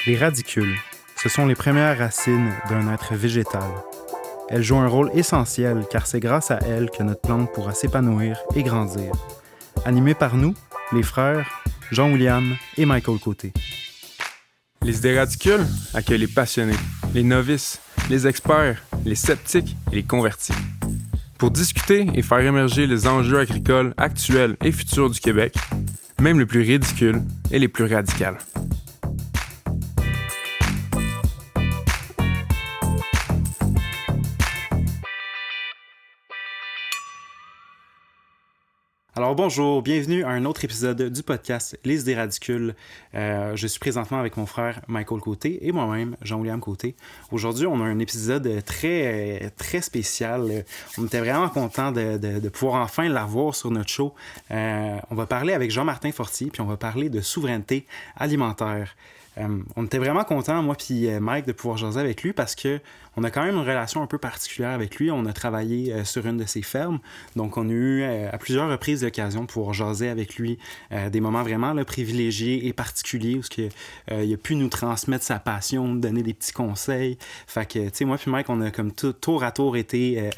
Les radicules, ce sont les premières racines d'un être végétal. Elles jouent un rôle essentiel car c'est grâce à elles que notre plante pourra s'épanouir et grandir. Animés par nous, les frères Jean-William et Michael Côté. Les idées radicules accueillent les passionnés, les novices, les experts, les sceptiques et les convertis. Pour discuter et faire émerger les enjeux agricoles actuels et futurs du Québec, même les plus ridicules et les plus radicales. Alors bonjour, bienvenue à un autre épisode du podcast Les idées radicules. Je suis présentement avec mon frère Michael Côté et moi-même, Jean-William Côté. Aujourd'hui, on a un épisode très spécial. On était vraiment contents de pouvoir enfin l'avoir sur notre show. On va parler avec Jean-Martin Fortier, puis on va parler de souveraineté alimentaire. On était vraiment contents, moi puis Mike, de pouvoir jaser avec lui parce que on a quand même une relation un peu particulière avec lui. On a travaillé sur une de ses fermes, donc on a eu à plusieurs reprises l'occasion de pouvoir jaser avec lui des moments vraiment là, privilégiés et particuliers où il a pu nous transmettre sa passion, nous donner des petits conseils. Fait que, tu sais, moi puis Mike, on a comme tour à tour été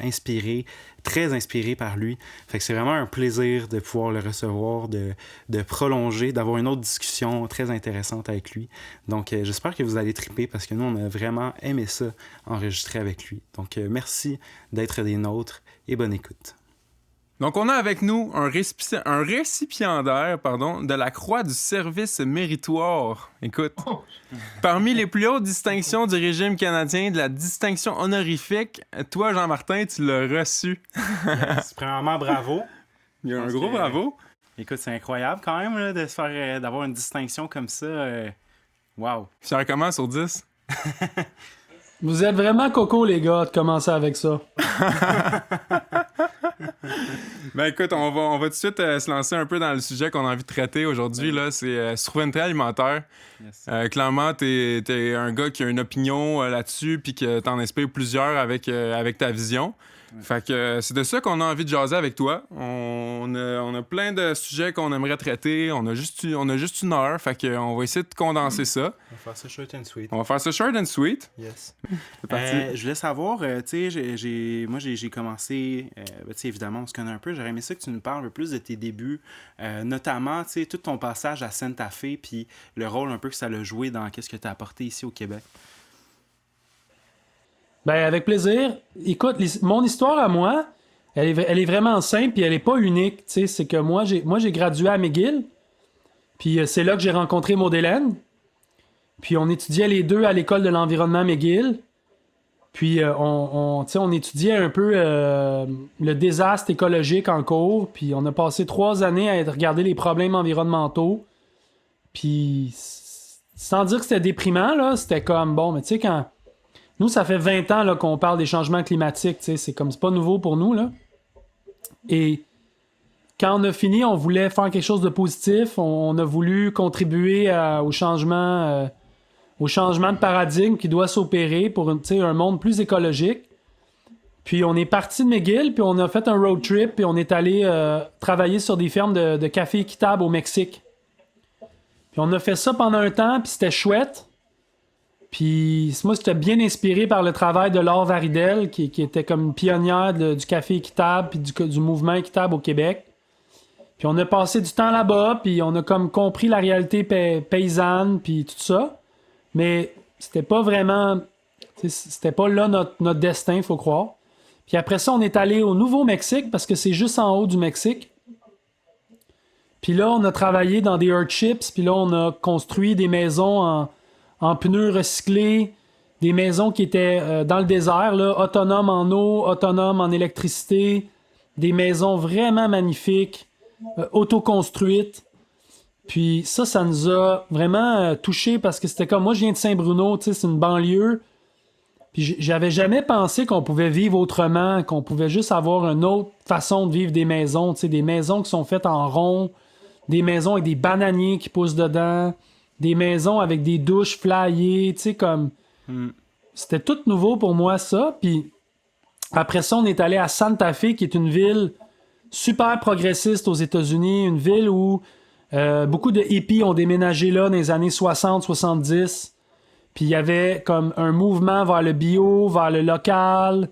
très inspiré par lui. Fait que c'est vraiment un plaisir de pouvoir le recevoir, de prolonger, d'avoir une autre discussion très intéressante avec lui. Donc, j'espère que vous allez triper parce que nous, on a vraiment aimé ça, enregistrer avec lui. Donc, merci d'être des nôtres et bonne écoute. Donc, on a avec nous un récipiendaire de la Croix du service méritoire. Écoute, parmi les plus hautes distinctions du régime canadien de la distinction honorifique, toi, Jean-Martin, tu l'as reçu. Yes, premièrement, bravo. Il y a un gros bravo. Écoute, c'est incroyable quand même là, de se faire, d'avoir une distinction comme ça. Wow. Fier comment sur 10? Vous êtes vraiment coco, les gars, de commencer avec ça. Ben écoute, on va tout de suite se lancer un peu dans le sujet qu'on a envie de traiter aujourd'hui. Là, c'est souveraineté alimentaire. Yes. Clairement, t'es un gars qui a une opinion là-dessus puis que t'en inspires plusieurs avec ta vision. Ouais. Fait que c'est de ça qu'on a envie de jaser avec toi. On a plein de sujets qu'on aimerait traiter. On a juste une heure. Fait qu'on va essayer de condenser ça. On va faire ça short and sweet. On va faire ça short and sweet. Yes. Je voulais savoir, tu sais, moi j'ai commencé, tu sais, évidemment, on se connaît un peu. J'aurais aimé ça que tu nous parles un peu plus de tes débuts, notamment, tu sais, tout ton passage à Santa Fe, puis le rôle un peu que ça a joué dans qu'est-ce que tu as apporté ici au Québec. Ben, avec plaisir. Écoute, mon histoire à moi, elle est vraiment simple, puis elle est pas unique. Tu sais, c'est que moi, j'ai gradué à McGill, puis c'est là que j'ai rencontré Maud Hélène. Puis on étudiait les deux à l'école de l'environnement McGill. Puis on étudiait un peu le désastre écologique en cours. Puis on a passé 3 années à regarder les problèmes environnementaux. Puis sans dire que c'était déprimant, là, c'était comme, bon, mais tu sais, quand... Nous, ça fait 20 ans là, qu'on parle des changements climatiques, tu sais, c'est pas nouveau pour nous, là. Et quand on a fini, on voulait faire quelque chose de positif. On a voulu contribuer au changement de paradigme qui doit s'opérer pour un monde plus écologique. Puis on est parti de McGill, puis on a fait un road trip, puis on est allé travailler sur des fermes de café équitable au Mexique. Puis on a fait ça pendant un temps, puis c'était chouette. Puis moi, j'étais bien inspiré par le travail de Laure Varidel, qui était comme une pionnière du café équitable puis du mouvement équitable au Québec. Puis on a passé du temps là-bas, puis on a comme compris la réalité paysanne, puis tout ça. Mais c'était pas vraiment... C'était pas là notre destin, faut croire. Puis après ça, on est allé au Nouveau-Mexique, parce que c'est juste en haut du Mexique. Puis là, on a travaillé dans des earthships, puis là, on a construit des maisons en pneus recyclés, des maisons qui étaient dans le désert, là, autonomes en eau, autonomes en électricité, des maisons vraiment magnifiques, autoconstruites. Puis ça nous a vraiment touchés parce que c'était comme, moi je viens de Saint-Bruno, tu sais, c'est une banlieue, puis j'avais jamais pensé qu'on pouvait vivre autrement, qu'on pouvait juste avoir une autre façon de vivre des maisons, tu sais, des maisons qui sont faites en rond, des maisons avec des bananiers qui poussent dedans, des maisons avec des douches flyées, tu sais, comme... C'était tout nouveau pour moi, ça. Puis après ça, on est allé à Santa Fe, qui est une ville super progressiste aux États-Unis, une ville où beaucoup de hippies ont déménagé là dans les années 60-70. Puis il y avait comme un mouvement vers le bio, vers le local,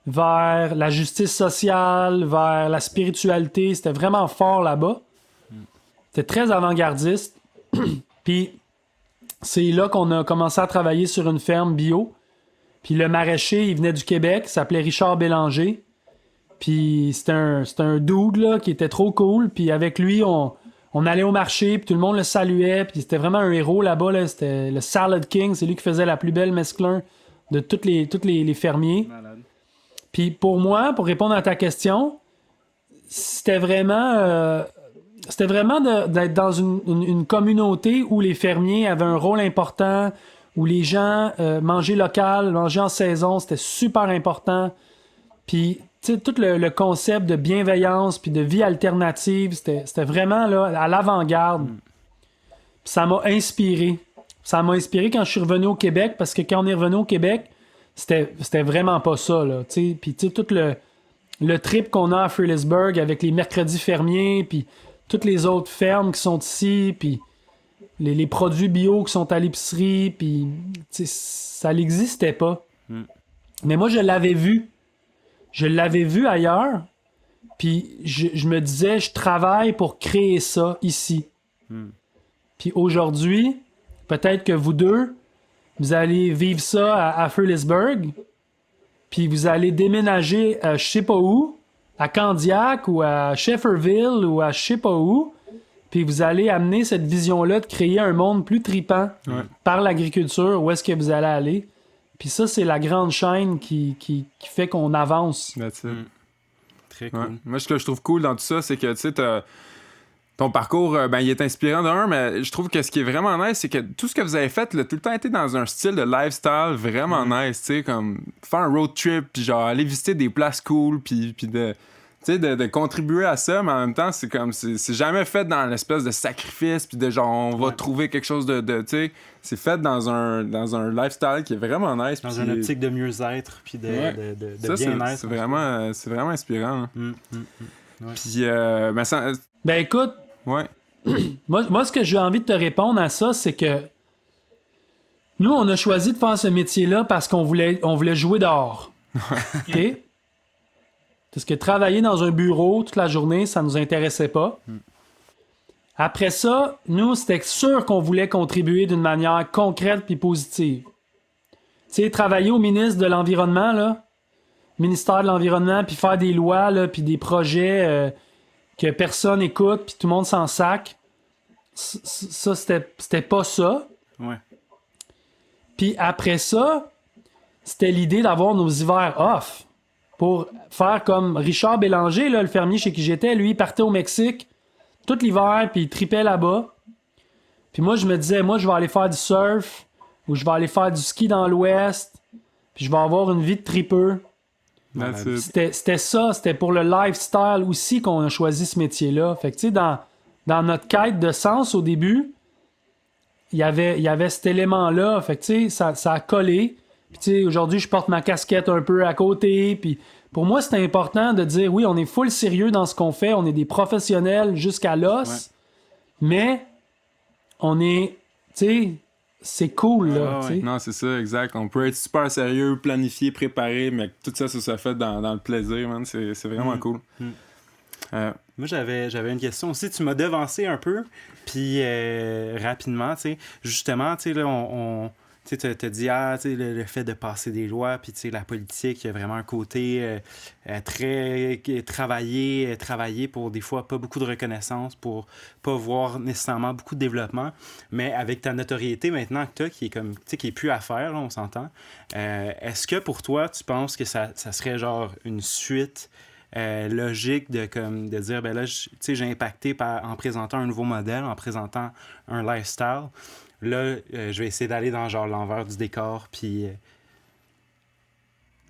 vers la justice sociale, vers la spiritualité. C'était vraiment fort là-bas. C'était très avant-gardiste. Puis c'est là qu'on a commencé à travailler sur une ferme bio. Puis le maraîcher, il venait du Québec, il s'appelait Richard Bélanger. Puis c'était un dude là, qui était trop cool. Puis avec lui, on allait au marché, puis tout le monde le saluait. Puis c'était vraiment un héros là-bas. Là. C'était le Salad King. C'est lui qui faisait la plus belle mesclun de tous les fermiers. Malade. Puis pour moi, pour répondre à ta question, c'était vraiment d'être dans une communauté où les fermiers avaient un rôle important, où les gens mangeaient local, mangeaient en saison, c'était super important. Puis, tu sais, tout le concept de bienveillance puis de vie alternative, c'était vraiment là, à l'avant-garde. Puis ça m'a inspiré. Ça m'a inspiré quand je suis revenu au Québec, parce que quand on est revenu au Québec, c'était vraiment pas ça, là. Tu sais, puis tu sais, tout le trip qu'on a à Fredericksburg avec les mercredis fermiers, puis toutes les autres fermes qui sont ici, puis les produits bio qui sont à l'épicerie, puis ça n'existait pas. Mais moi, je l'avais vu. Je l'avais vu ailleurs, puis je me disais, je travaille pour créer ça ici. Puis aujourd'hui, peut-être que vous deux, vous allez vivre ça à Fredericksburg, puis vous allez déménager je sais pas où, à Candiac ou à Shefferville ou à je sais pas où, puis vous allez amener cette vision-là de créer un monde plus tripant par l'agriculture, où est-ce que vous allez aller. Puis ça, c'est la grande chaîne qui fait qu'on avance. Très cool. Ouais. Moi, ce que je trouve cool dans tout ça, c'est que, tu sais, ton parcours, il est inspirant d'un, mais je trouve que ce qui est vraiment nice, c'est que tout ce que vous avez fait, là, tout le temps été dans un style de lifestyle vraiment nice, tu sais, comme faire un road trip, puis genre aller visiter des places cool, puis de... Tu sais, de contribuer à ça, mais en même temps, c'est comme... C'est jamais fait dans l'espèce de sacrifice, puis de genre, on va trouver quelque chose de tu sais, c'est fait dans un lifestyle qui est vraiment nice. Dans une optique de mieux-être, puis de ça, bien-être. C'est vraiment inspirant. Ouais. Puis, ça... Ben écoute, Ouais. moi, ce que j'ai envie de te répondre à ça, c'est que nous, on a choisi de faire ce métier-là parce qu'on voulait jouer dehors. OK? Parce que travailler dans un bureau toute la journée, ça nous intéressait pas. Après ça, nous, c'était sûr qu'on voulait contribuer d'une manière concrète puis positive. Tu sais, travailler au ministre de l'Environnement, là, ministère de l'Environnement, puis faire des lois, là, puis des projets que personne écoute, puis tout le monde s'en sac. Ça, c'était pas ça. Ouais. Puis après ça, c'était l'idée d'avoir nos hivers off. Pour faire comme Richard Bélanger, là, le fermier chez qui j'étais, lui, il partait au Mexique tout l'hiver, puis il tripait là-bas. Puis moi, je me disais, moi, je vais aller faire du surf, ou je vais aller faire du ski dans l'Ouest, puis je vais avoir une vie de tripeux. C'était ça, c'était pour le lifestyle aussi qu'on a choisi ce métier-là. Fait que, tu sais, dans notre quête de sens au début, il y avait cet élément-là. Fait que, tu sais, ça a collé. Puis, tu sais, aujourd'hui, je porte ma casquette un peu à côté. Puis, pour moi, c'est important de dire, oui, on est full sérieux dans ce qu'on fait. On est des professionnels jusqu'à l'os. Mais, on est, tu sais, c'est cool, là. Ouais. Non, c'est ça, exact. On peut être super sérieux, planifié, préparé, mais tout ça, ça se fait dans le plaisir, man. C'est vraiment cool. Moi, j'avais une question aussi. Tu m'as devancé un peu, puis rapidement, tu sais, justement, tu sais, là, tu t'as dit, le fait de passer des lois, puis tu sais, la politique, il y a vraiment un côté très travaillé pour des fois pas beaucoup de reconnaissance, pour pas voir nécessairement beaucoup de développement, mais avec ta notoriété maintenant que t'as, qui est comme, tu sais, qui est plus à faire, là, on s'entend, est-ce que pour toi, tu penses que ça serait genre une suite logique de dire, ben là, j'ai impacté en présentant un nouveau modèle, en présentant un lifestyle. Là, je vais essayer d'aller dans genre l'envers du décor, puis...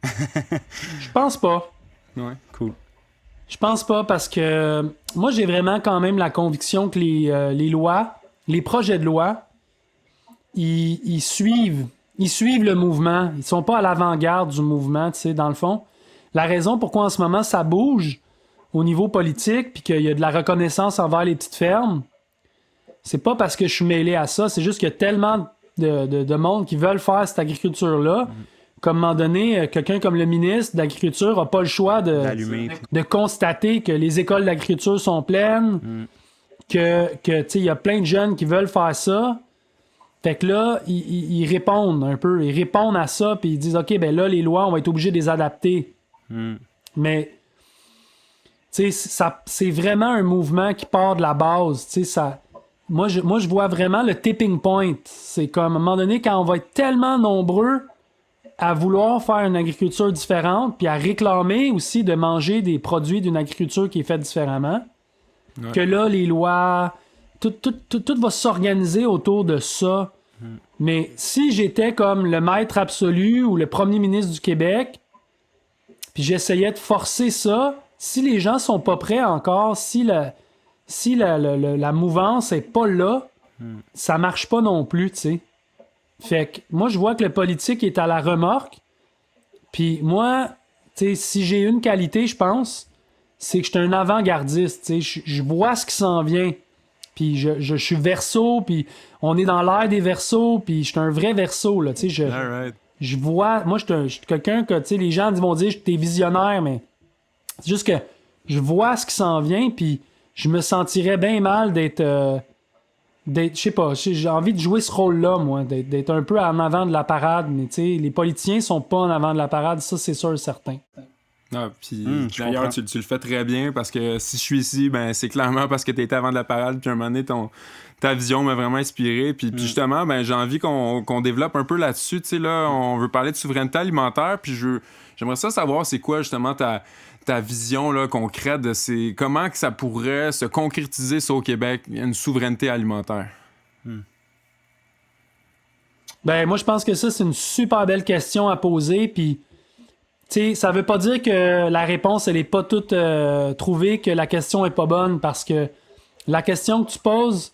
Je pense pas. Ouais, cool. Je pense pas parce que moi, j'ai vraiment quand même la conviction que les lois, les projets de loi, ils suivent le mouvement. Ils sont pas à l'avant-garde du mouvement, tu sais, dans le fond. La raison pourquoi en ce moment ça bouge au niveau politique puis qu'il y a de la reconnaissance envers les petites fermes, c'est pas parce que je suis mêlé à ça, c'est juste qu'il y a tellement de monde qui veulent faire cette agriculture-là. Comme à un moment donné, quelqu'un comme le ministre de l'Agriculture n'a pas le choix de constater que les écoles d'agriculture sont pleines, que tu sais, il y a plein de jeunes qui veulent faire ça. Fait que là, ils répondent un peu. Ils répondent à ça, puis ils disent, OK, ben là, les lois, on va être obligés de les adapter. Mais, tu sais, c'est vraiment un mouvement qui part de la base. Tu sais, ça... Moi, je vois vraiment le tipping point. C'est comme, à un moment donné, quand on va être tellement nombreux à vouloir faire une agriculture différente, puis à réclamer aussi de manger des produits d'une agriculture qui est faite différemment, que là, les lois... Tout va s'organiser autour de ça. Mais si j'étais comme le maître absolu ou le premier ministre du Québec, puis j'essayais de forcer ça, si les gens sont pas prêts encore, si la mouvance est pas là, ça marche pas non plus, tu sais. Fait que moi, je vois que le politique est à la remorque. Puis moi, tu sais, si j'ai une qualité, je pense, c'est que je suis un avant-gardiste, tu sais. Je vois ce qui s'en vient. Puis je suis Verseau, puis on est dans l'ère des Verseaux, puis je suis un vrai Verseau, là, tu sais, je vois... Moi, je suis quelqu'un que, tu sais, les gens vont dire que t'es visionnaire, mais c'est juste que je vois ce qui s'en vient, puis je me sentirais bien mal d'être... je sais pas, j'ai envie de jouer ce rôle-là, moi, d'être un peu en avant de la parade, mais tu sais, les politiciens sont pas en avant de la parade, ça, c'est sûr et certain. Ah, puis d'ailleurs, tu le fais très bien parce que si je suis ici, ben c'est clairement parce que tu étais avant de la parade, puis à un moment donné, ta vision m'a vraiment inspiré. Puis justement, ben j'ai envie qu'on développe un peu là-dessus. Tu sais, là, on veut parler de souveraineté alimentaire, puis j'aimerais ça savoir c'est quoi justement ta vision là, concrète de comment que ça pourrait se concrétiser ça au Québec, une souveraineté alimentaire. Ben, moi, je pense que ça, c'est une super belle question à poser, puis tu sais, ça veut pas dire que la réponse, elle est pas toute trouvée, que la question est pas bonne, parce que la question que tu poses,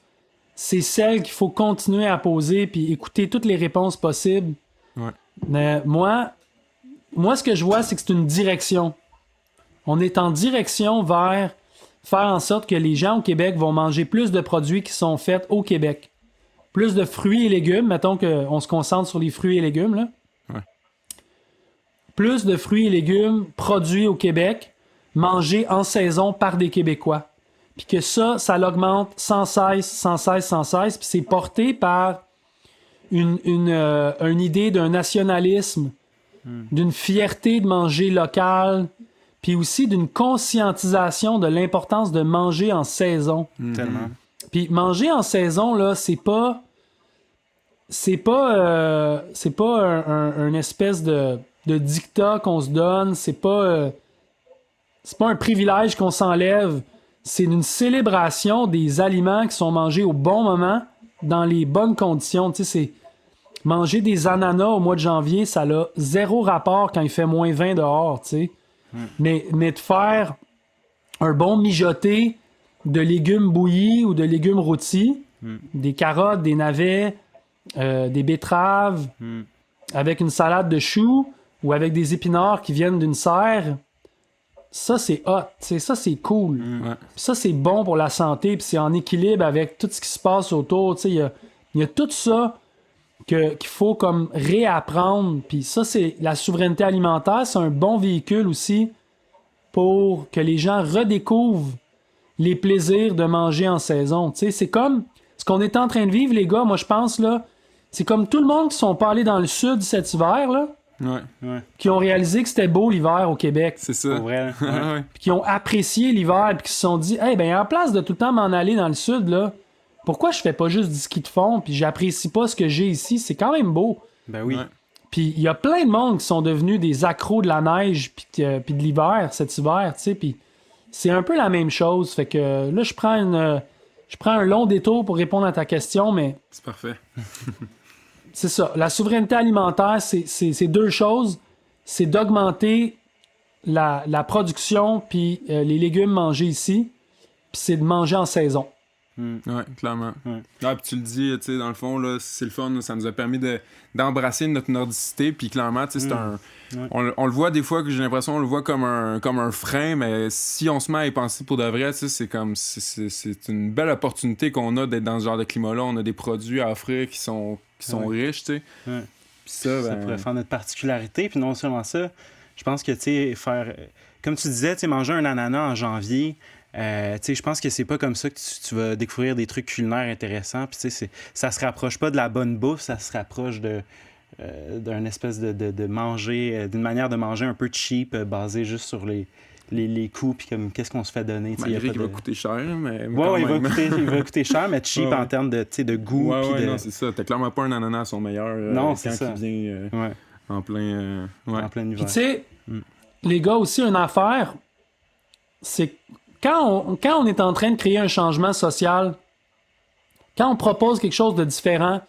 c'est celle qu'il faut continuer à poser, puis écouter toutes les réponses possibles. Ouais. Mais moi, ce que je vois, c'est que c'est une direction. On est en direction vers faire en sorte que les gens au Québec vont manger plus de produits qui sont faits au Québec. Plus de fruits et légumes, mettons qu'on se concentre sur les fruits et légumes, là. Plus de fruits et légumes produits au Québec, mangés en saison par des Québécois. Puis que ça l'augmente sans cesse, puis c'est porté par une idée d'un nationalisme, d'une fierté de manger local, puis aussi d'une conscientisation de l'importance de manger en saison. Tellement. Puis manger en saison, là, c'est pas un espèce de dictat qu'on se donne, c'est pas un privilège qu'on s'enlève, c'est une célébration des aliments qui sont mangés au bon moment, dans les bonnes conditions. Tu sais, c'est manger des ananas au mois de janvier, ça a zéro rapport quand il fait moins 20 dehors, tu sais. Mais de faire un bon mijoté de légumes bouillis ou de légumes rôtis, des carottes, des navets, des betteraves, avec une salade de choux, ou avec des épinards qui viennent d'une serre, ça, c'est hot. T'sais, ça, c'est cool. Ça, c'est bon pour la santé, puis c'est en équilibre avec tout ce qui se passe autour. Il y a tout ça qu'il faut comme réapprendre. Puis ça, c'est la souveraineté alimentaire. C'est un bon véhicule aussi pour que les gens redécouvrent les plaisirs de manger en saison. T'sais, c'est comme ce qu'on est en train de vivre, les gars. Moi, je pense, là, c'est comme tout le monde qui sont pas allés dans le sud cet hiver, là. Qui ont réalisé que c'était beau l'hiver au Québec. C'est ça. Pour vrai. Puis qui ont apprécié l'hiver, puis qui se sont dit, hey, ben en place de tout le temps m'en aller dans le sud, là, pourquoi je fais pas juste du ski de fond, puis j'apprécie pas ce que j'ai ici? C'est quand même beau. Ben oui. Puis il y a plein de monde qui sont devenus des accros de la neige, puis de l'hiver, cet hiver, tu sais, puis c'est un peu la même chose. Fait que là, je prends un long détour pour répondre à ta question, mais... C'est parfait. C'est ça. La souveraineté alimentaire, c'est deux choses. C'est d'augmenter la production puis les légumes mangés ici. Puis c'est de manger en saison. Ouais, clairement. Ouais. Ah, puis tu le dis, tu sais, dans le fond, là, c'est le fun, ça nous a permis d'embrasser notre nordicité, puis clairement, tu sais, c'est un... Ouais. On le voit des fois, que j'ai l'impression, on le voit comme un frein, mais si on se met à y penser pour de vrai, tu sais, c'est comme... C'est une belle opportunité qu'on a d'être dans ce genre de climat-là. On a des produits à offrir qui sont riches, tu sais. Ouais. Puis ça pourrait faire notre particularité. Puis non seulement ça, je pense que, tu sais, comme tu disais, tu sais, manger un ananas en janvier, tu sais, je pense que c'est pas comme ça que tu vas découvrir des trucs culinaires intéressants. Puis, tu sais, ça se rapproche pas de la bonne bouffe, ça se rapproche d'une espèce de manger, d'une manière de manger un peu cheap, basée juste sur les coûts, puis comme qu'est-ce qu'on se fait donner. Malgré qu'il va coûter cher, mais ouais, il va coûter cher, mais cheap en termes de goût. Ouais, non, c'est ça. T'as clairement pas un ananas à son meilleur non, c'est quand ça. il vient en plein en plein hiver. Puis tu sais, les gars, aussi, une affaire, c'est quand on est en train de créer un changement social, quand on propose quelque chose de différent,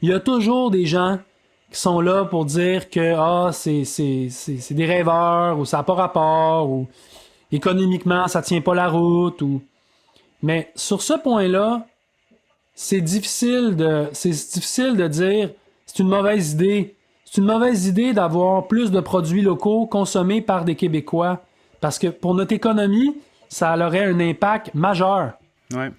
il y a toujours des gens qui sont là pour dire que c'est des rêveurs, ou ça n'a pas rapport, ou économiquement, ça tient pas la route. Mais sur ce point-là, c'est difficile de dire c'est une mauvaise idée. C'est une mauvaise idée d'avoir plus de produits locaux consommés par des Québécois. Parce que pour notre économie, ça aurait un impact majeur. Ouais.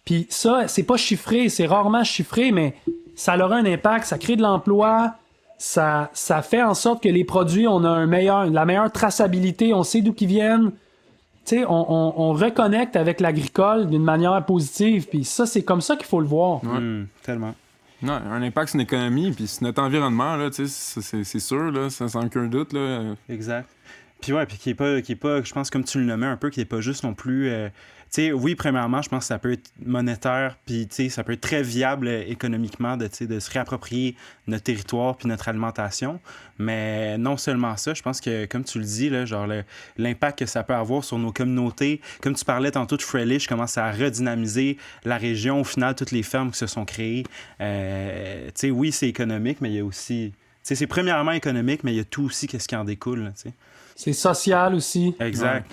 Puis ça, c'est pas chiffré, c'est rarement chiffré, mais ça aurait un impact, ça crée de l'emploi, ça fait en sorte que les produits, on a la meilleure traçabilité, on sait d'où ils viennent. Tu sais, on reconnecte avec l'agricole d'une manière positive, puis ça, c'est comme ça qu'il faut le voir. Tellement. Non, un impact sur l'économie, puis sur notre environnement, là, tu sais, c'est sûr, là, sans aucun doute. Là. Exact. Puis ouais, puis qui est pas, je pense, comme tu le nommais un peu, qui est pas juste non plus... tu sais, oui, premièrement, je pense que ça peut être monétaire, puis tu sais, ça peut être très viable économiquement de se réapproprier notre territoire puis notre alimentation. Mais non seulement ça, je pense que, comme tu le dis, là, genre l'impact que ça peut avoir sur nos communautés, comme tu parlais tantôt de Frelich, comment ça a redynamisé la région, au final, toutes les fermes qui se sont créées. Tu sais, oui, c'est économique, mais il y a aussi... Tu sais, c'est premièrement économique, mais il y a tout aussi qu'est-ce qui en découle, tu sais. C'est social aussi. Exact.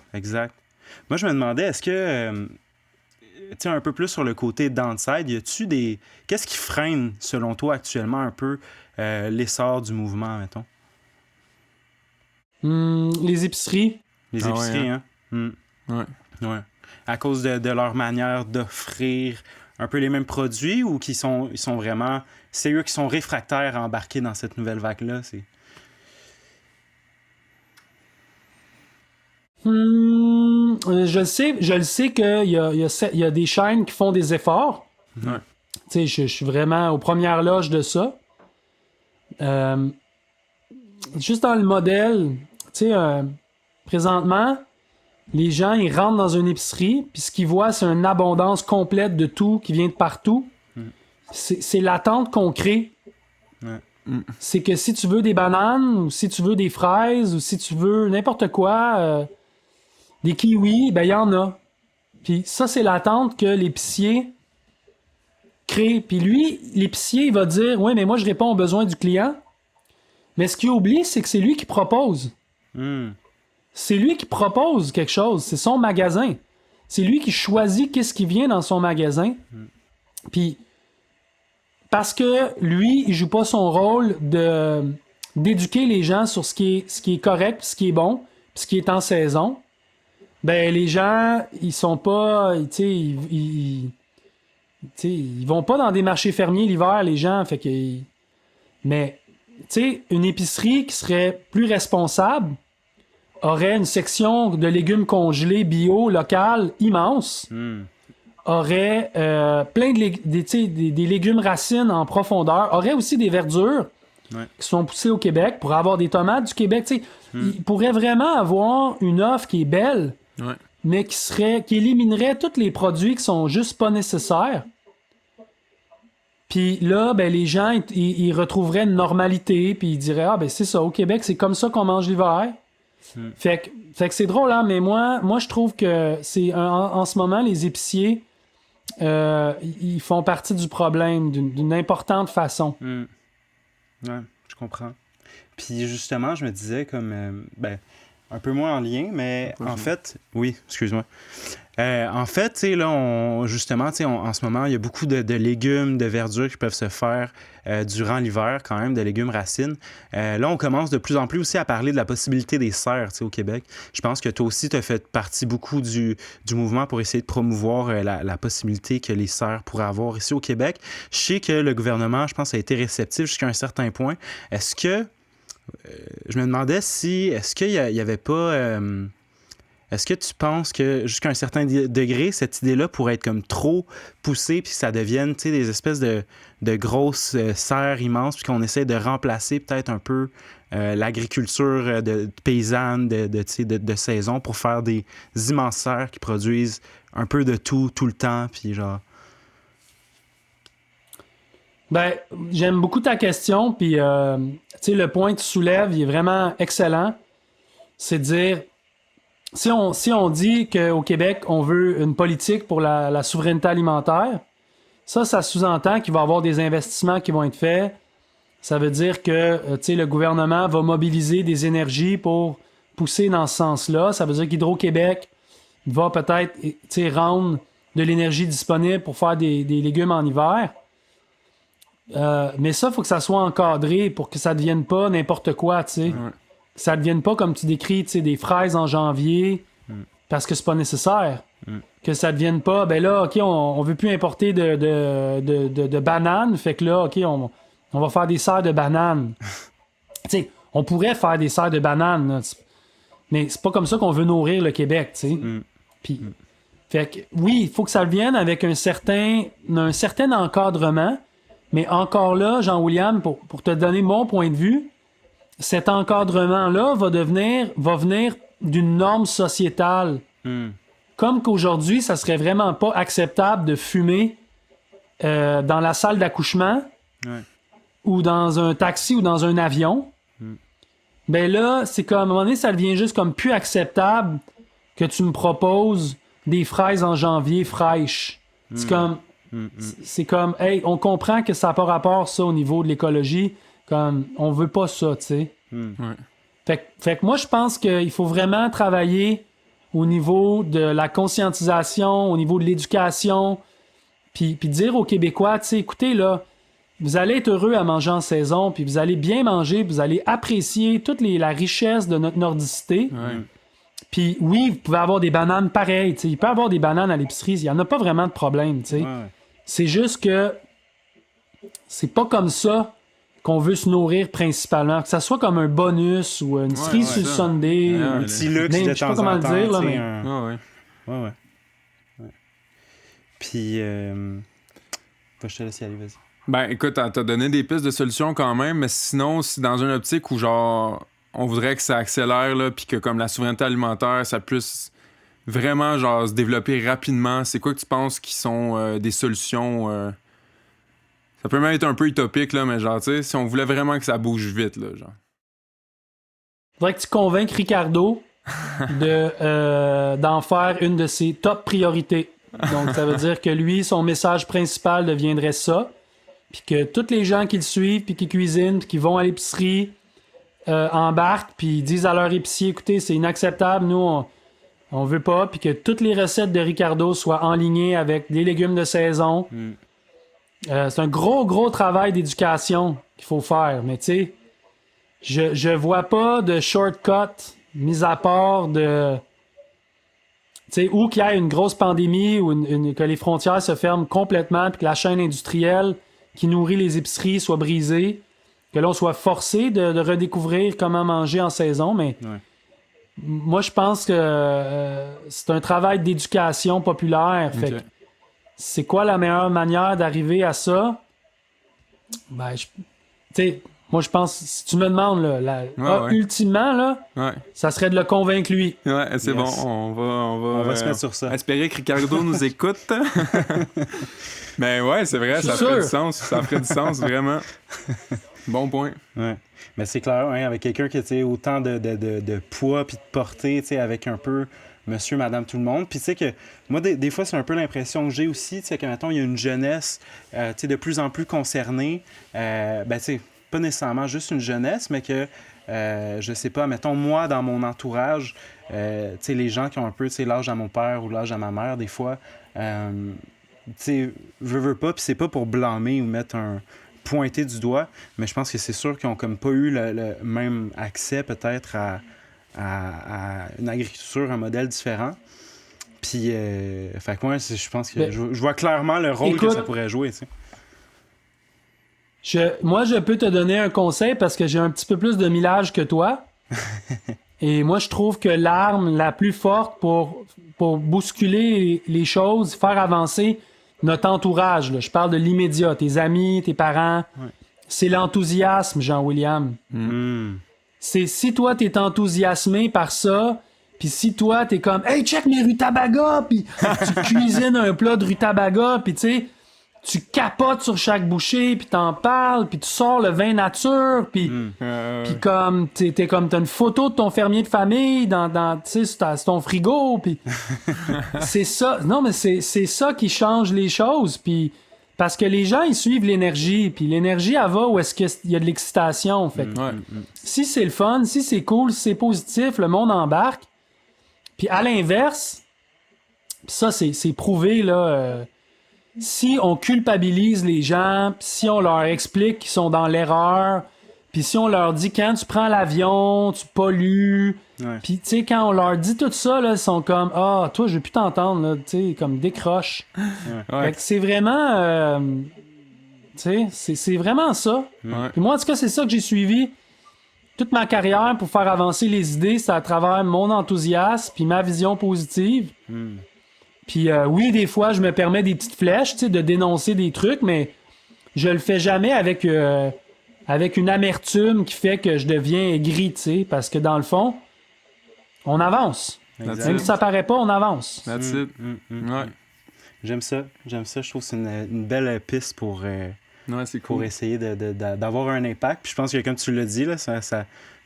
Moi, je me demandais, est-ce que, tu sais, un peu plus sur le côté downside, y a-tu des... Qu'est-ce qui freine, selon toi, actuellement, un peu l'essor du mouvement, mettons? Les épiceries. Les épiceries, Ouais. Ouais. À cause de leur manière d'offrir un peu les mêmes produits ou ils sont vraiment... C'est eux qui sont réfractaires à embarquer dans cette nouvelle vague-là, c'est... Je le sais qu'il y a des chaînes qui font des efforts. Ouais. Tu sais, je suis vraiment aux premières loges de ça. Juste dans le modèle, tu sais, présentement, les gens, ils rentrent dans une épicerie, puis ce qu'ils voient, c'est une abondance complète de tout qui vient de partout. C'est l'attente qu'on crée. Ouais. C'est que si tu veux des bananes, ou si tu veux des fraises, ou si tu veux n'importe quoi... des kiwis, ben il y en a. Puis ça, c'est l'attente que l'épicier crée. Puis lui, l'épicier, il va dire « Ouais, mais moi, je réponds aux besoins du client. » Mais ce qu'il oublie, c'est que c'est lui qui propose. C'est lui qui propose quelque chose. C'est son magasin. C'est lui qui choisit qu'est-ce qui vient dans son magasin. Puis, parce que lui, il joue pas son rôle d'éduquer les gens sur ce qui est correct, ce qui est bon, puis ce qui est en saison, ben les gens, ils sont pas, tu sais, ils vont pas dans des marchés fermiers l'hiver, les gens, fait que... Mais, tu sais, une épicerie qui serait plus responsable aurait une section de légumes congelés bio, local, immense, aurait plein des légumes racines en profondeur, aurait aussi des verdures qui sont poussées au Québec pour avoir des tomates du Québec, tu sais. Il pourrait vraiment avoir une offre qui est belle, mais qui éliminerait tous les produits qui sont juste pas nécessaires. Puis là, ben, les gens, ils retrouveraient une normalité, puis ils diraient « Ah, ben c'est ça, au Québec, c'est comme ça qu'on mange l'hiver. » Fait que c'est drôle, hein, mais moi je trouve que en ce moment, les épiciers, ils font partie du problème d'une importante façon. Ouais, je comprends. Puis justement, je me disais comme... un peu moins en lien, mais Pas en fait, oui, excuse-moi. En fait, tu sais, là, justement, tu sais, en ce moment, il y a beaucoup de légumes, de verdures qui peuvent se faire durant l'hiver, quand même, de légumes racines. Là, on commence de plus en plus aussi à parler de la possibilité des serres, tu sais, au Québec. Je pense que toi aussi, tu as fait partie beaucoup du mouvement pour essayer de promouvoir la possibilité que les serres pourraient avoir ici au Québec. Je sais que le gouvernement, je pense, a été réceptif jusqu'à un certain point. Est-ce que je me demandais si, est-ce qu'il y avait pas, est-ce que tu penses que jusqu'à un certain degré, cette idée-là pourrait être comme trop poussée, puis ça devienne, tu sais, des espèces de grosses serres immenses, puis qu'on essaie de remplacer peut-être un peu l'agriculture paysanne de saison pour faire des immenses serres qui produisent un peu de tout le temps, puis genre... Ben, j'aime beaucoup ta question, puis tu sais, le point que tu soulèves, il est vraiment excellent. C'est de dire, si on dit qu'au Québec, on veut une politique pour la souveraineté alimentaire, ça sous-entend qu'il va y avoir des investissements qui vont être faits. Ça veut dire que tu sais, le gouvernement va mobiliser des énergies pour pousser dans ce sens-là. Ça veut dire qu'Hydro-Québec va peut-être, tu sais, rendre de l'énergie disponible pour faire des légumes en hiver. Mais ça, il faut que ça soit encadré pour que ça ne devienne pas n'importe quoi, tu sais. Ouais. Que ça ne devienne pas, comme tu décris, tu sais, des fraises en janvier, parce que c'est pas nécessaire. Que ça ne devienne pas, ben là, OK, on veut plus importer de bananes, fait que là, OK, on va faire des serres de bananes. Tu sais, on pourrait faire des serres de bananes, là, mais c'est pas comme ça qu'on veut nourrir le Québec, tu sais. Puis, fait que, oui, il faut que ça vienne avec un certain encadrement. Mais encore là, Jean-William, pour te donner mon point de vue, cet encadrement-là va venir d'une norme sociétale. Comme qu'aujourd'hui, ça serait vraiment pas acceptable de fumer dans la salle d'accouchement ou dans un taxi ou dans un avion. Ben là, c'est comme, à un moment donné, ça devient juste comme plus acceptable que tu me proposes des fraises en janvier fraîches. C'est comme... C'est comme, hey, on comprend que ça n'a pas rapport, ça, au niveau de l'écologie. Comme, on veut pas ça, tu sais. Ouais. Fait que moi, je pense qu'il faut vraiment travailler au niveau de la conscientisation, au niveau de l'éducation, puis dire aux Québécois, tu sais, écoutez, là, vous allez être heureux à manger en saison, puis vous allez bien manger, puis vous allez apprécier toute la richesse de notre nordicité. Ouais. Puis oui, vous pouvez avoir des bananes pareilles, tu sais. Il peut y avoir des bananes à l'épicerie, il n'y en a pas vraiment de problème, tu sais. Ouais. C'est juste que c'est pas comme ça qu'on veut se nourrir principalement. Que ça soit comme un bonus ou une cerise sur le ça. Sunday. Ouais, ou- Un petit luxe mais de je sais pas temps comment en le temps. dire, là, tu sais, mais- Ouais. Ouais. Puis, je te laisse y aller, vas-y. Ben, écoute, t'as donné des pistes de solutions quand même, mais sinon, si dans une optique où, genre, on voudrait que ça accélère, là, puis que, comme la souveraineté alimentaire, ça puisse vraiment, genre, se développer rapidement, c'est quoi que tu penses qui sont des solutions... Ça peut même être un peu utopique, là, mais genre, tu sais, si on voulait vraiment que ça bouge vite, là, genre. Faudrait que tu convainques Ricardo d'en faire une de ses top priorités. Donc, ça veut dire que lui, son message principal deviendrait ça. Puis que tous les gens qui le suivent, puis qui cuisinent, puis qui vont à l'épicerie, embarquent, puis disent à leur épicier, écoutez, c'est inacceptable, nous, on veut pas. Puis que toutes les recettes de Ricardo soient enlignées avec des légumes de saison. C'est un gros travail d'éducation qu'il faut faire. Mais tu sais, je vois pas de shortcut, mis à part de... Tu sais, ou qu'il y ait une grosse pandémie, ou que les frontières se ferment complètement, puis que la chaîne industrielle qui nourrit les épiceries soit brisée, que l'on soit forcé de redécouvrir comment manger en saison. Mais moi, je pense que c'est un travail d'éducation populaire. Fait que c'est quoi la meilleure manière d'arriver à ça? Ben, tu sais, moi, je pense, si tu me demandes, là, ultimement, là, ça serait de le convaincre lui. Ouais, c'est bon, on va se mettre sur ça. Espérer que Ricardo nous écoute. Mais ouais, c'est vrai, ça ferait du sens. Ça ferait du sens, vraiment. Bon point. Ouais. Mais c'est clair, hein, avec quelqu'un qui a autant de poids puis de portée, avec un peu monsieur, madame, tout le monde. Puis tu sais que moi, des fois, c'est un peu l'impression que j'ai aussi, tu sais, que mettons, il y a une jeunesse de plus en plus concernée. Ben tu sais, pas nécessairement juste une jeunesse, mais que, je sais pas, mettons, moi, dans mon entourage, tu sais, les gens qui ont un peu, tu sais, l'âge à mon père ou l'âge à ma mère, des fois, tu sais, je veux pas, puis c'est pas pour blâmer ou mettre pointer du doigt, mais je pense que c'est sûr qu'ils ont comme pas eu le même accès peut-être à une agriculture, un modèle différent. Puis, fait que moi, je pense que je vois clairement le rôle que ça pourrait jouer, tu sais. Moi, je peux te donner un conseil parce que j'ai un petit peu plus de millage que toi. Et moi, je trouve que l'arme la plus forte pour bousculer les choses, faire avancer notre entourage, là, je parle de l'immédiat, tes amis, tes parents, c'est l'enthousiasme, Jean-William. C'est si toi, t'es enthousiasmé par ça, puis si toi, t'es comme « Hey, check mes rutabagas! » Puis tu cuisines un plat de rutabagas, puis tu sais, tu capotes sur chaque bouchée, puis t'en parles, puis tu sors le vin nature, puis comme t'as une photo de ton fermier de famille dans tu sais, sur ton frigo, puis c'est ça. Non, mais c'est ça qui change les choses, puis parce que les gens ils suivent l'énergie, puis l'énergie elle va où est-ce qu'il y a de l'excitation, fait. Si c'est le fun, si c'est cool, si c'est positif, le monde embarque. Puis à l'inverse, ça c'est prouvé là. Si on culpabilise les gens, pis si on leur explique qu'ils sont dans l'erreur, puis si on leur dit quand tu prends l'avion, tu pollues, puis tu sais quand on leur dit tout ça là, ils sont comme ah toi je veux plus t'entendre là, tu sais comme décroche. Fait que c'est vraiment tu sais c'est vraiment ça. Puis moi en tout cas c'est ça que j'ai suivi toute ma carrière pour faire avancer les idées, c'est à travers mon enthousiasme puis ma vision positive. Puis oui, des fois, je me permets des petites flèches, tu sais, de dénoncer des trucs, mais je le fais jamais avec une amertume qui fait que je deviens aigri, tu sais, parce que dans le fond, on avance. Même si ça paraît pas, on avance. That's it. Ouais. J'aime ça. Je trouve que c'est une belle piste pour c'est cool. pour essayer d'avoir un impact. Puis je pense que, comme tu l'as dit, là,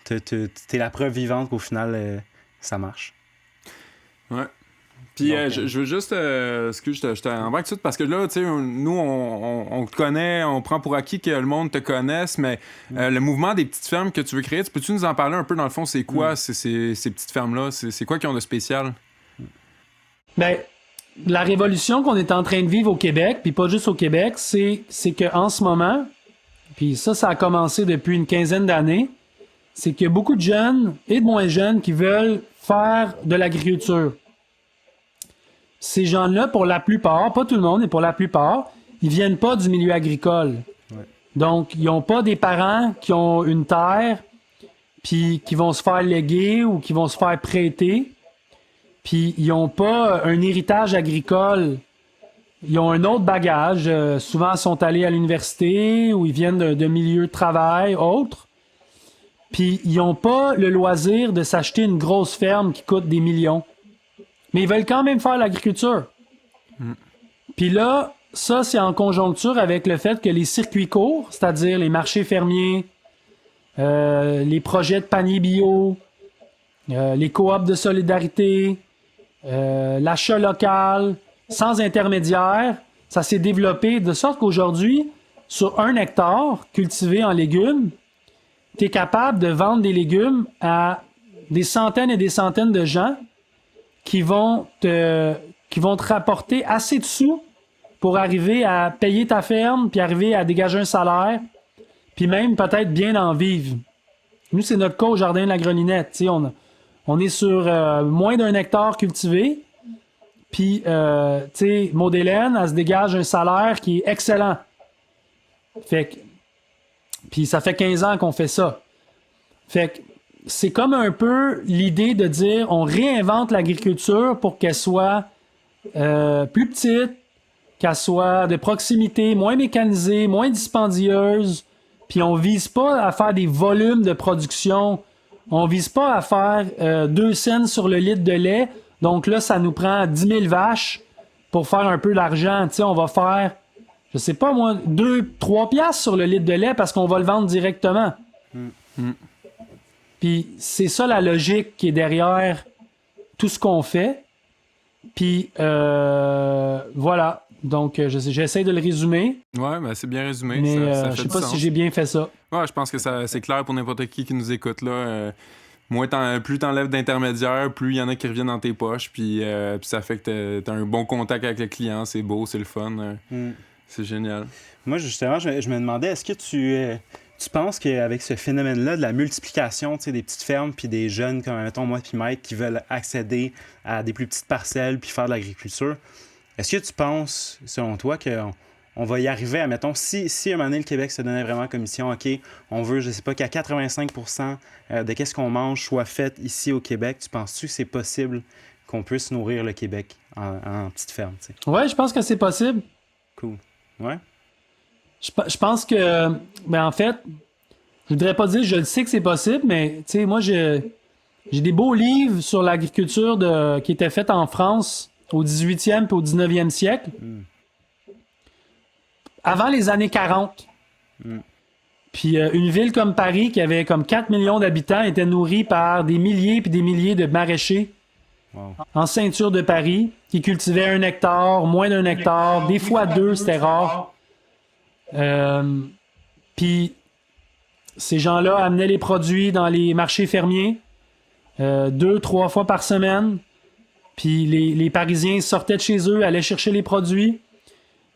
t'es la preuve vivante qu'au final, ça marche. Ouais. Puis je veux juste excuse, je t'embarque tout de suite parce que là, tu sais, nous, on te connaît, on prend pour acquis que le monde te connaisse, mais le mouvement des petites fermes que tu veux créer, peux-tu nous en parler un peu dans le fond? C'est quoi ces petites fermes-là? C'est quoi qu'ils ont de spécial? Ben, la révolution qu'on est en train de vivre au Québec, puis pas juste au Québec, c'est qu'en ce moment, puis ça a commencé depuis une quinzaine d'années, c'est qu'il y a beaucoup de jeunes et de moins jeunes qui veulent faire de l'agriculture. Ces gens-là, pour la plupart, pas tout le monde, mais pour la plupart, ils viennent pas du milieu agricole. Donc, ils ont pas des parents qui ont une terre, puis qui vont se faire léguer ou qui vont se faire prêter. Puis, ils ont pas un héritage agricole. Ils ont un autre bagage. Souvent, ils sont allés à l'université ou ils viennent de milieux de travail, autres. Puis, ils ont pas le loisir de s'acheter une grosse ferme qui coûte des millions. Mais ils veulent quand même faire l'agriculture. Puis là, ça, c'est en conjoncture avec le fait que les circuits courts, c'est-à-dire les marchés fermiers, les projets de paniers bio, les coops de solidarité, l'achat local, sans intermédiaire, ça s'est développé de sorte qu'aujourd'hui, sur 1 hectare cultivé en légumes, tu es capable de vendre des légumes à des centaines et des centaines de gens qui vont te rapporter assez de sous pour arriver à payer ta ferme, puis arriver à dégager un salaire, puis même peut-être bien en vivre. Nous, c'est notre cas au Jardin de la Grelinette. T'sais, on est sur moins d'1 hectare cultivé, puis Maud Hélène, elle se dégage un salaire qui est excellent. Puis ça fait 15 ans qu'on fait ça. Fait que c'est comme un peu l'idée de dire on réinvente l'agriculture pour qu'elle soit plus petite, qu'elle soit de proximité, moins mécanisée, moins dispendieuse. Puis on vise pas à faire des volumes de production. On vise pas à faire 2 cents sur le litre de lait. Donc là, ça nous prend 10 000 vaches pour faire un peu d'argent. Tu sais, on va faire, je sais pas moi, 2-3 piastres sur le litre de lait parce qu'on va le vendre directement. Puis c'est ça la logique qui est derrière tout ce qu'on fait. Puis voilà. Donc, j'essaie de le résumer. Ouais, ben c'est bien résumé. Mais Ça je fait sais du pas sens. si j'ai bien fait ça. Ouais, je pense que c'est clair pour n'importe qui nous écoute, là. Plus t'enlèves d'intermédiaires, plus il y en a qui reviennent dans tes poches, puis ça fait que t'as un bon contact avec le client. C'est beau, c'est le fun. C'est génial. Moi, justement, je me demandais, est-ce que tu penses qu'avec ce phénomène-là de la multiplication des petites fermes puis des jeunes comme, mettons, moi puis Mike, qui veulent accéder à des plus petites parcelles puis faire de l'agriculture, est-ce que tu penses, selon toi, qu'on va y arriver à, mettons, si à un moment donné, le Québec se donnait vraiment comme mission, OK, on veut, je sais pas, qu'à 85% de qu'est-ce qu'on mange soit fait ici au Québec, tu penses-tu que c'est possible qu'on puisse nourrir le Québec en petites fermes, tu sais? Ouais, je pense que c'est possible. Cool. Ouais? Je pense que, ben en fait, je voudrais pas dire je le sais que c'est possible, mais tu sais, moi j'ai des beaux livres sur l'agriculture qui étaient faits en France au 18e et au 19e siècle. Avant les années 40. Puis une ville comme Paris, qui avait comme 4 millions d'habitants, était nourrie par des milliers puis des milliers de maraîchers en ceinture de Paris, qui cultivaient 1 hectare, moins d'1 hectare, des fois 2, c'était rare. Puis ces gens-là amenaient les produits dans les marchés fermiers 2-3 fois par semaine. Puis les Parisiens sortaient de chez eux, allaient chercher les produits.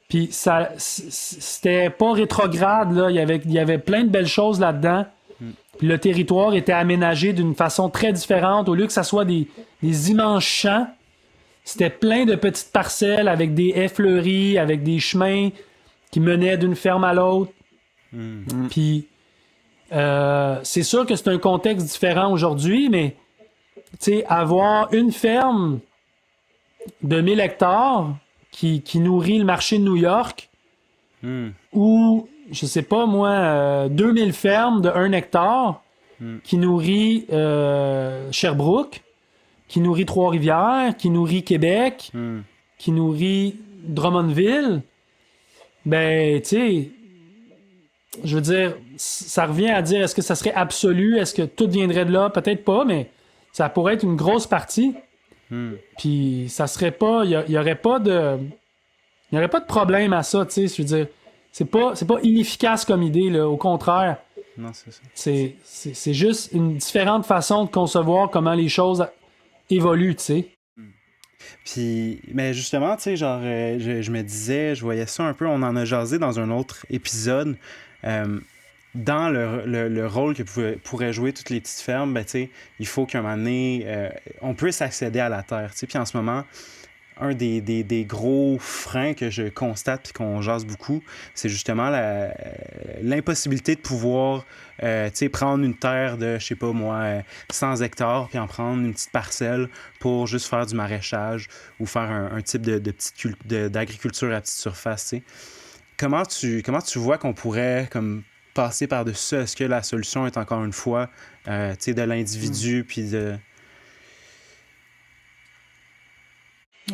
Puis ça, c'était pas rétrograde, là. Il y avait plein de belles choses là-dedans. Puis le territoire était aménagé d'une façon très différente. Au lieu que ça soit des immenses champs, c'était plein de petites parcelles avec des haies fleuries, avec des chemins qui menaient d'une ferme à l'autre. Puis c'est sûr que c'est un contexte différent aujourd'hui, mais tu sais, avoir une ferme de 1000 hectares qui nourrit le marché de New York, ou, je sais pas moi, 2000 fermes de 1 hectare qui nourrit Sherbrooke, qui nourrit Trois-Rivières, qui nourrit Québec, qui nourrit Drummondville, ben, tu sais, je veux dire, ça revient à dire, est-ce que ça serait absolu? Est-ce que tout viendrait de là? Peut-être pas, mais ça pourrait être une grosse partie. Puis ça serait pas... Il y aurait pas de... Il n'y aurait pas de problème à ça, tu sais. Je veux dire, c'est pas inefficace comme idée, là. Au contraire. Non, c'est ça. C'est juste une différente façon de concevoir comment les choses évoluent, tu sais. Puis, mais justement, tu sais, genre, je me disais, je voyais ça un peu, on en a jasé dans un autre épisode, dans le rôle que pourraient jouer toutes les petites fermes, ben, tu sais, il faut qu'à un moment donné, on puisse accéder à la terre, tu sais. Puis en ce moment, un des gros freins que je constate puis qu'on jase beaucoup, c'est justement l'impossibilité de pouvoir tu sais, prendre une terre de, je sais pas moi, 100 hectares puis en prendre une petite parcelle pour juste faire du maraîchage ou faire un type d'agriculture à petite surface, tu sais. Comment tu vois qu'on pourrait comme passer par-dessus ça? Est-ce que la solution est encore une fois tu sais, de l'individu puis de...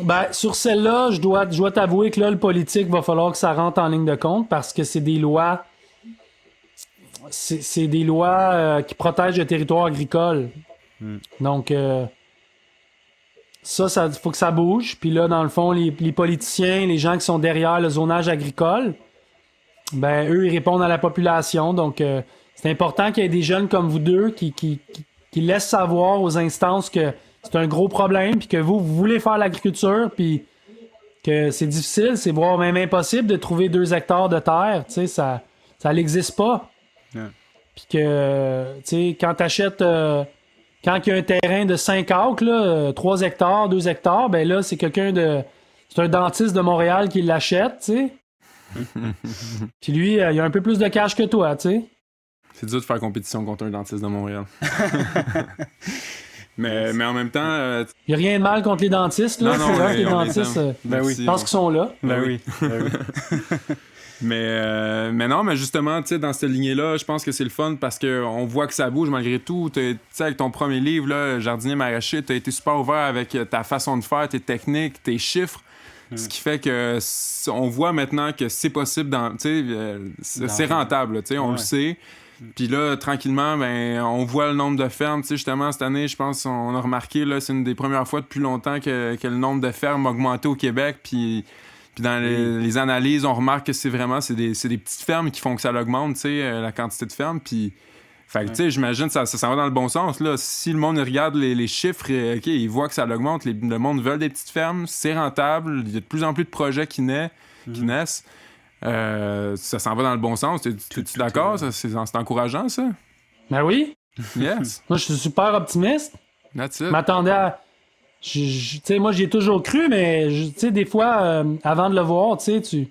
Ben, sur celle-là, je dois t'avouer que là, le politique va falloir que ça rentre en ligne de compte parce que c'est des lois. C'est des lois qui protègent le territoire agricole. Donc, ça, faut que ça bouge. Puis là, dans le fond, les politiciens, les gens qui sont derrière le zonage agricole, ben, eux, ils répondent à la population. Donc, c'est important qu'il y ait des jeunes comme vous deux qui laissent savoir aux instances que c'est un gros problème, puis que vous voulez faire l'agriculture, puis que c'est difficile, c'est voire même impossible de trouver 2 hectares de terre, tu sais, ça n'existe pas. Puis que, tu sais, quand t'achètes, quand il y a un terrain de 5 acres, là, 3 hectares, 2 hectares, ben là, c'est un dentiste de Montréal qui l'achète, tu sais. Puis lui, il a un peu plus de cash que toi, tu sais. C'est dur de faire compétition contre un dentiste de Montréal. Mais en même temps... Il n'y a rien de mal contre les dentistes, là. Non, c'est vrai que les dentistes, ben oui. je pense qu'ils sont là. Ben oui. Ben oui. mais non, mais justement, tu sais, dans cette lignée-là, je pense que c'est le fun parce qu'on voit que ça bouge malgré tout. Tu sais, avec ton premier livre, là, Jardinier maraîcher, tu as été super ouvert avec ta façon de faire, tes techniques, tes chiffres. Ce qui fait que on voit maintenant que c'est possible, c'est rentable, tu sais, on le sait. Puis là, tranquillement, ben, on voit le nombre de fermes. Tu sais, justement, cette année, je pense qu'on a remarqué, là, c'est une des premières fois depuis longtemps que le nombre de fermes a augmenté au Québec. Puis Puis dans les analyses, on remarque que c'est des petites fermes qui font que ça augmente, tu sais, la quantité de fermes. Puis, fait que, tu sais, j'imagine que ça s'en va dans le bon sens. Là. Si le monde regarde les chiffres, OK, il voit que ça augmente. Le monde veut des petites fermes, c'est rentable. Il y a de plus en plus de projets qui naissent. Ça s'en va dans le bon sens. Es-tu d'accord? C'est encourageant, ça? Ben oui. Yes. Moi, je suis super optimiste. That's Je it. m'attendais à... Tu sais, moi, j'y ai toujours cru, mais, tu sais, des fois, avant de le voir, tu sais,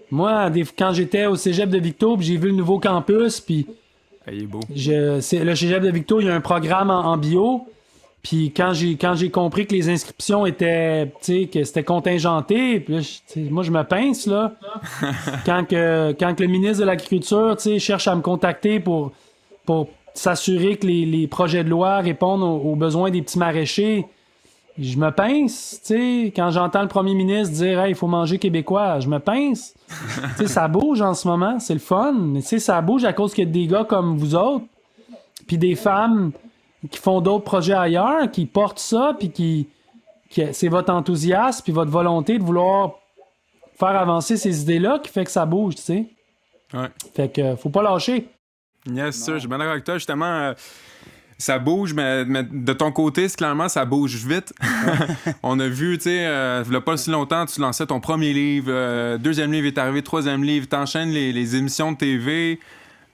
Moi, quand j'étais au cégep de Victo, puis j'ai vu le nouveau campus, puis... Il est beau. Le cégep de Victo, il y a un programme en bio, puis quand j'ai compris que les inscriptions étaient, tu sais, que c'était contingenté, puis là, moi, je me pince, là. quand le ministre de l'Agriculture, tu sais, cherche à me contacter pour s'assurer que les projets de loi répondent aux besoins des petits maraîchers, je me pince, tu sais, quand j'entends le premier ministre dire « Hey, il faut manger québécois », je me pince. Tu sais, ça bouge en ce moment, c'est le fun, mais tu sais, ça bouge à cause qu'il y a des gars comme vous autres, puis des femmes qui font d'autres projets ailleurs, qui portent ça, puis c'est votre enthousiasme, puis votre volonté de vouloir faire avancer ces idées-là qui fait que ça bouge, tu sais. Ouais. Fait que faut pas lâcher. Yes, ça, je suis bien d'accord avec toi. Justement, ça bouge, mais de ton côté, clairement, ça bouge vite. On a vu, tu sais, il n'y a pas si longtemps, tu lançais ton premier livre, deuxième livre est arrivé, troisième livre, t'enchaînes les émissions de TV.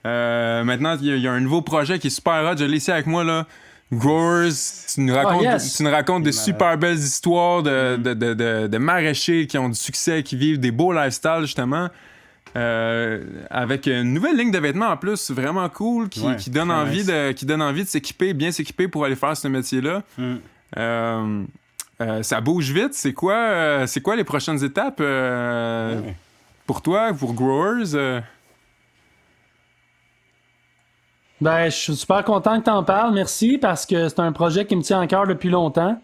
Maintenant, il y a un nouveau projet qui est super hot. Je l'ai ici avec moi, là. Growers, tu nous racontes des super belles histoires de maraîchers qui ont du succès, qui vivent des beaux lifestyles, justement. Avec une nouvelle ligne de vêtements en plus vraiment cool qui donne envie de s'équiper, bien s'équiper pour aller faire ce métier-là. Ça bouge vite. C'est quoi les prochaines étapes pour toi, pour Growers? Ben, je suis super content que t'en parles, merci, parce que c'est un projet qui me tient à cœur depuis longtemps.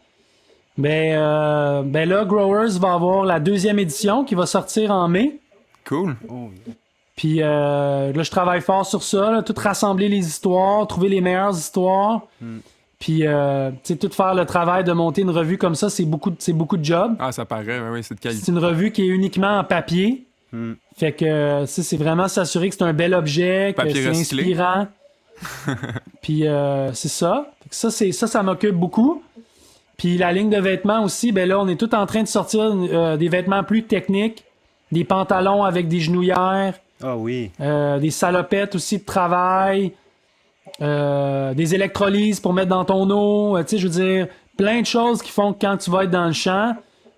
Ben là, Growers va avoir la 2e édition qui va sortir en mai. Cool. Puis là, je travaille fort sur ça, là, tout rassembler les histoires, trouver les meilleures histoires. Puis, tu sais, tout faire le travail de monter une revue comme ça, c'est beaucoup de job. Ah, ça paraît, oui, c'est de qualité. C'est une revue qui est uniquement en papier. Fait que, c'est vraiment s'assurer que c'est un bel objet, que Papier c'est recyclé. inspirant. Puis, c'est ça. Fait que ça m'occupe beaucoup. Puis, la ligne de vêtements aussi, ben là, on est tout en train de sortir des vêtements plus techniques. Des pantalons avec des genouillères. Ah oui. Des salopettes aussi de travail. Des électrolyses pour mettre dans ton eau. Tu sais, je veux dire, plein de choses qui font que quand tu vas être dans le champ,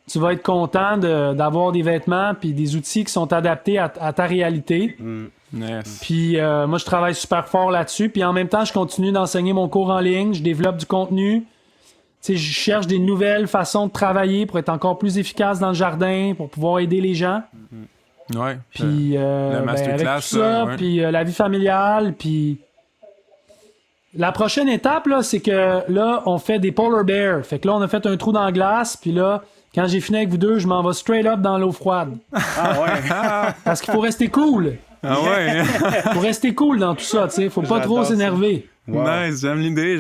tu vas être content d'avoir des vêtements puis des outils qui sont adaptés à ta réalité. Yes. Puis moi, je travaille super fort là-dessus. Puis en même temps, je continue d'enseigner mon cours en ligne. Je développe du contenu. Tu sais, je cherche des nouvelles façons de travailler pour être encore plus efficace dans le jardin, pour pouvoir aider les gens. Ouais. Puis le masterclass, avec tout ça, ouais. puis la vie familiale, puis la prochaine étape là, c'est que là, on fait des polar bears. Fait que là, on a fait un trou dans la glace, puis là, quand j'ai fini avec vous deux, je m'en vais straight up dans l'eau froide. Ah ouais. Parce qu'il faut rester cool. Ah ouais. Faut rester cool dans tout ça, tu sais. Faut pas trop J'adore ça. s'énerver. Wow. Nice, j'aime l'idée.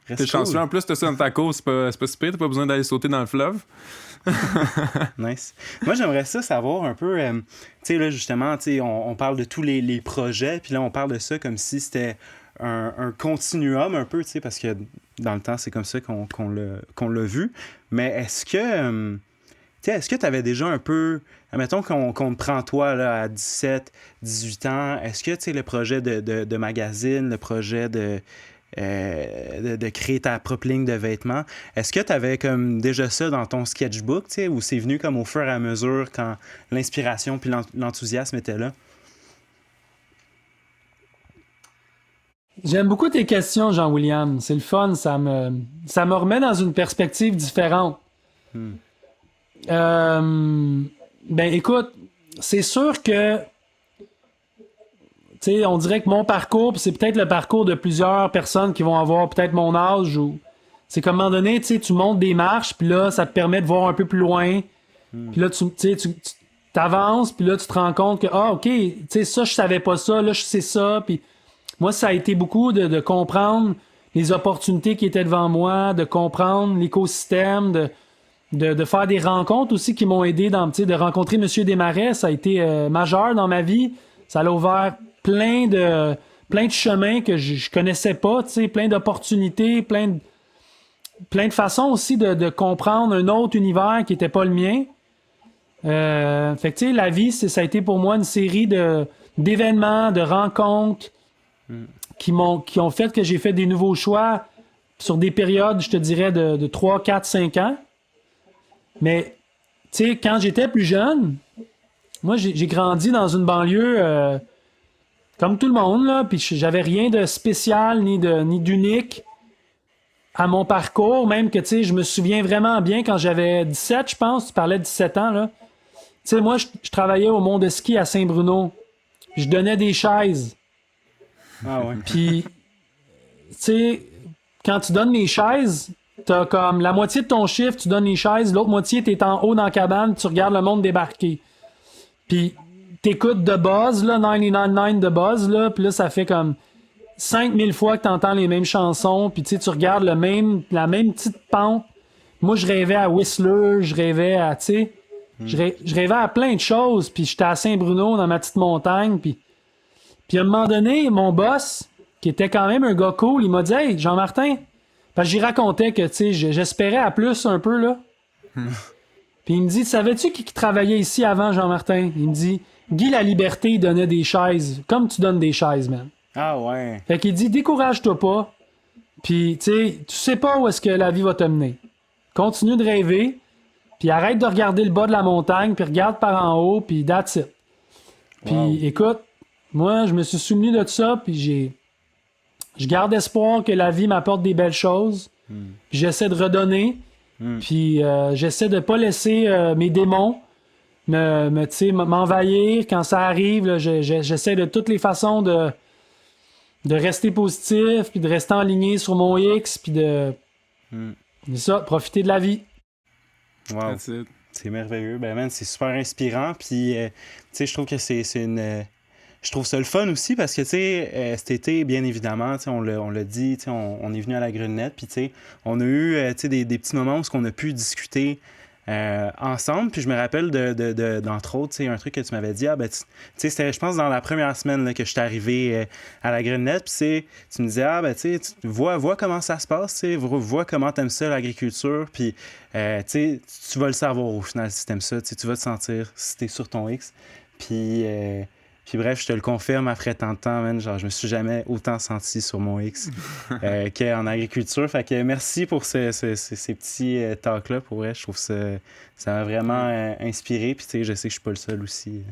T'es Reste chanceux. cool. En plus, t'as ça dans ta course, c'est pas si pire, t'as pas besoin d'aller sauter dans le fleuve. Nice. Moi, j'aimerais ça savoir un peu, tu sais, là, justement, tu sais, on parle de tous les projets, puis là, on parle de ça comme si c'était un continuum un peu, tu sais, parce que dans le temps, c'est comme ça qu'on l'a vu. Mais est-ce que, tu sais, est-ce que tu avais déjà un peu, admettons qu'on te prend toi, là, à 17, 18 ans, est-ce que, tu sais, le projet de magazine, le projet de créer ta propre ligne de vêtements. Est-ce que tu avais comme déjà ça dans ton sketchbook, tu sais, ou c'est venu comme au fur et à mesure quand l'inspiration puis l'enthousiasme étaient là? J'aime beaucoup tes questions, Jean-William. C'est le fun, ça me remet dans une perspective différente. Ben écoute, c'est sûr que tu sais, on dirait que mon parcours, puis c'est peut-être le parcours de plusieurs personnes qui vont avoir peut-être mon âge, ou c'est qu'à un moment donné, tu sais, tu montes des marches, puis là, ça te permet de voir un peu plus loin. Puis là, tu t'avances, puis là, tu te rends compte que, ah, OK, tu sais, ça, je savais pas ça, là, je sais ça. Puis moi, ça a été beaucoup de comprendre les opportunités qui étaient devant moi, de comprendre l'écosystème, de faire des rencontres aussi qui m'ont aidé de rencontrer Monsieur Desmarais. Ça a été majeur dans ma vie. Ça a ouvert plein de chemins que je connaissais pas, plein d'opportunités, plein de façons aussi de comprendre un autre univers qui était pas le mien. Fait que la vie, ça a été pour moi une série d'événements, de rencontres qui ont fait que j'ai fait des nouveaux choix sur des périodes, je te dirais, de 3, 4, 5 ans. Mais, quand j'étais plus jeune, moi, j'ai grandi dans une banlieue comme tout le monde, là, puis j'avais rien de spécial ni d'unique à mon parcours, même que, je me souviens vraiment bien quand j'avais 17, je pense, tu parlais de 17 ans, là. Moi, je travaillais au Mont de Ski à Saint-Bruno. Je donnais des chaises. Ah ouais. Puis, quand tu donnes les chaises, t'as comme la moitié de ton chiffre, tu donnes les chaises, l'autre moitié, t'es en haut dans la cabane, tu regardes le monde débarquer. Puis, t'écoutes The Buzz, là, 99.9 The Buzz, là, puis là, ça fait comme 5000 fois que t'entends les mêmes chansons, puis tu regardes la même petite pente. Moi, je rêvais à Whistler, je rêvais à, je rêvais à plein de choses, puis j'étais à Saint-Bruno, dans ma petite montagne, puis à un moment donné, mon boss, qui était quand même un gars cool, il m'a dit « Hey, Jean-Martin », parce que j'y racontais que, j'espérais à plus un peu, là. Puis il me dit « Savais-tu qui travaillait ici avant, Jean-Martin? » Il me dit « Guy Laliberté, il donnait des chaises, comme tu donnes des chaises, man. » Ah ouais. Fait qu'il dit « Décourage-toi pas, puis tu sais pas où est-ce que la vie va te mener. Continue de rêver, puis arrête de regarder le bas de la montagne, puis regarde par en haut, puis that's it. » Puis écoute, moi, je me suis souvenu de ça, puis je garde espoir que la vie m'apporte des belles choses. Puis j'essaie de redonner. Puis j'essaie de pas laisser mes démons m'envahir. Quand ça arrive, là, j'essaie de toutes les façons de rester positif, puis de rester aligné sur mon X, puis c'est ça, profiter de la vie. Wow. C'est merveilleux. Ben man, c'est super inspirant. Puis, je trouve que c'est une... Je trouve ça le fun aussi parce que, cet été, bien évidemment, on l'a dit, on est venu à la Grunette, puis, on a eu, des petits moments où on a pu discuter ensemble. Puis je me rappelle d'entre autres, un truc que tu m'avais dit, c'était, je pense, dans la première semaine là, que je suis arrivé à la Grunette, puis tu me disais, tu vois comment ça se passe, vois comment t'aimes ça, l'agriculture, puis, tu vas le savoir au final si t'aimes ça, tu vas te sentir si t'es sur ton X. Puis bref, je te le confirme, après tant de temps, man, genre, je me suis jamais autant senti sur mon X qu'en agriculture. Fait que merci pour ces petits talks-là. Pour vrai, je trouve ça m'a vraiment inspiré. Puis je sais que je suis pas le seul aussi.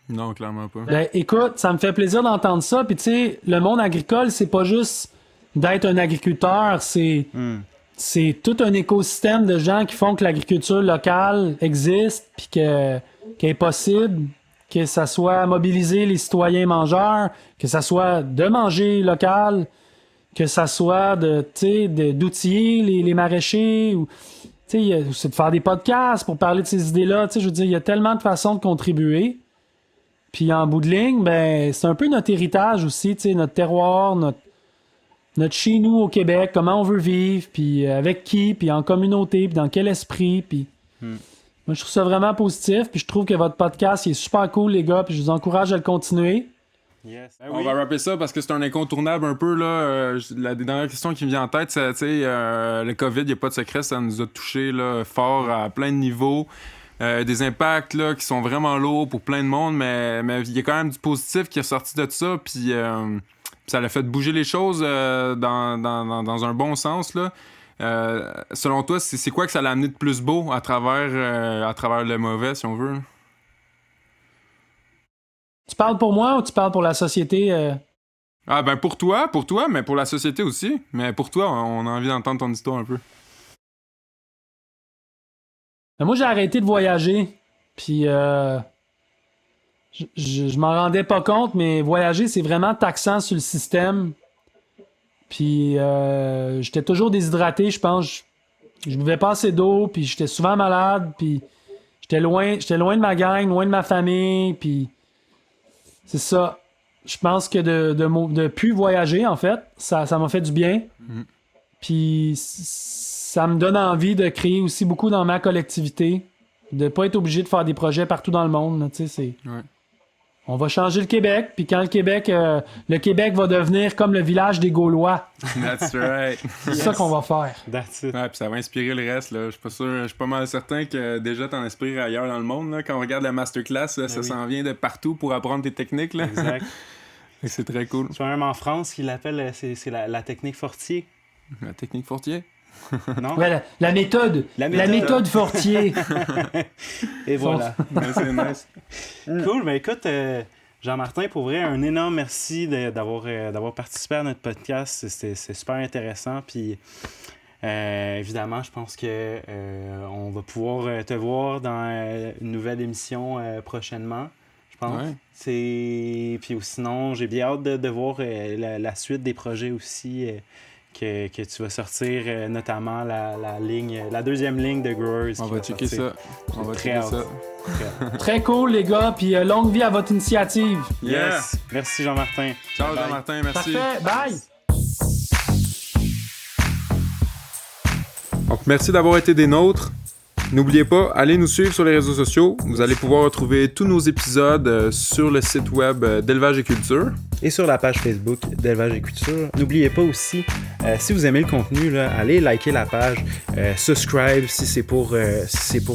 Non, clairement pas. Ben, écoute, ça me fait plaisir d'entendre ça. Puis le monde agricole, c'est pas juste d'être un agriculteur, c'est tout un écosystème de gens qui font que l'agriculture locale existe, puis qu'elle est possible. Que ça soit mobiliser les citoyens mangeurs, que ça soit de manger local, que ça soit d'outiller les maraîchers, ou c'est de faire des podcasts pour parler de ces idées-là. Je veux dire, il y a tellement de façons de contribuer. Puis en bout de ligne, ben c'est un peu notre héritage aussi, notre terroir, notre chez nous au Québec, comment on veut vivre, puis avec qui, puis en communauté, puis dans quel esprit, puis... Moi, je trouve ça vraiment positif, puis je trouve que votre podcast il est super cool, les gars, puis je vous encourage à le continuer. Yes. On va rappeler ça parce que c'est un incontournable un peu, là. La dernière question qui me vient en tête, c'est, le COVID, il n'y a pas de secret, ça nous a touché là, fort à plein de niveaux. Des impacts là, qui sont vraiment lourds pour plein de monde, mais il y a quand même du positif qui est sorti de ça, puis ça a fait bouger les choses dans un bon sens, là. Selon toi, c'est quoi que ça l'a amené de plus beau à travers le mauvais, si on veut? Tu parles pour moi ou tu parles pour la société? Ah ben pour toi, mais pour la société aussi. Mais pour toi, on a envie d'entendre ton histoire un peu. Ben, moi, j'ai arrêté de voyager. Puis je m'en rendais pas compte, mais voyager, c'est vraiment taxant sur le système. Puis j'étais toujours déshydraté, je pense. Je buvais pas assez d'eau, puis j'étais souvent malade, puis j'étais loin de ma gang, loin de ma famille, puis c'est ça. Je pense que de plus voyager, en fait, ça m'a fait du bien. Puis ça me donne envie de créer aussi beaucoup dans ma collectivité, de pas être obligé de faire des projets partout dans le monde. Tu sais, c'est... Ouais. On va changer le Québec, puis quand le Québec va devenir comme le village des Gaulois. That's right. C'est ça qu'on va faire. That's it. Ouais, puis ça va inspirer le reste, là. Je suis pas mal certain que déjà t'en inspires ailleurs dans le monde, là. Quand on regarde la masterclass, là, ça s'en vient de partout pour apprendre tes techniques, là. Exact. C'est très cool. Tu vois, même en France, ils l'appellent, c'est la technique Fortier. La technique Fortier. Non? Ouais, la méthode. La La méthode Fortier. Et voilà. Ouais, c'est nice. Cool, ben écoute, Jean-Martin, pour vrai, un énorme merci d'avoir participé à notre podcast. C'est super intéressant. Puis évidemment, je pense que on va pouvoir te voir dans une nouvelle émission prochainement. Je pense. Ouais. Puis sinon, j'ai bien hâte de voir la suite des projets aussi. Que tu vas sortir, notamment la deuxième ligne de Growers. On va checker ça. On va checker ça. Très cool, les gars. Puis longue vie à votre initiative. Yes. Merci, Jean-Martin. Ciao, Bye. Jean-Martin. Merci. Parfait. Bye. Donc, merci d'avoir été des nôtres. N'oubliez pas, allez nous suivre sur les réseaux sociaux. Vous allez pouvoir retrouver tous nos épisodes sur le site web d'Élevage et Culture. Et sur la page Facebook d'Élevage et Culture. N'oubliez pas aussi, si vous aimez le contenu, là, allez liker la page, subscribe si c'est pour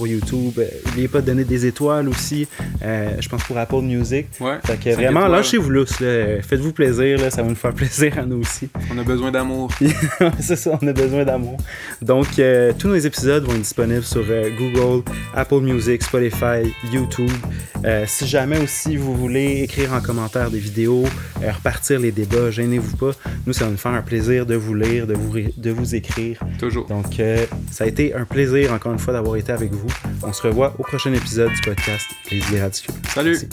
YouTube. N'oubliez pas de donner des étoiles aussi, je pense pour Apple Music. Ouais. Fait que vraiment, étoiles. lâchez-vous lousse, là. Faites-vous plaisir, là, ça va nous faire plaisir à nous aussi. On a besoin d'amour. C'est ça, on a besoin d'amour. Donc, tous nos épisodes vont être disponibles sur Google, Apple Music, Spotify, YouTube. Si jamais aussi vous voulez écrire en commentaire des vidéos, repartir les débats, gênez-vous pas. Nous, ça va nous faire un plaisir de vous lire, de vous écrire. Toujours. Donc, ça a été un plaisir, encore une fois, d'avoir été avec vous. On se revoit au prochain épisode du podcast Les Idées Radicules. Salut! Merci.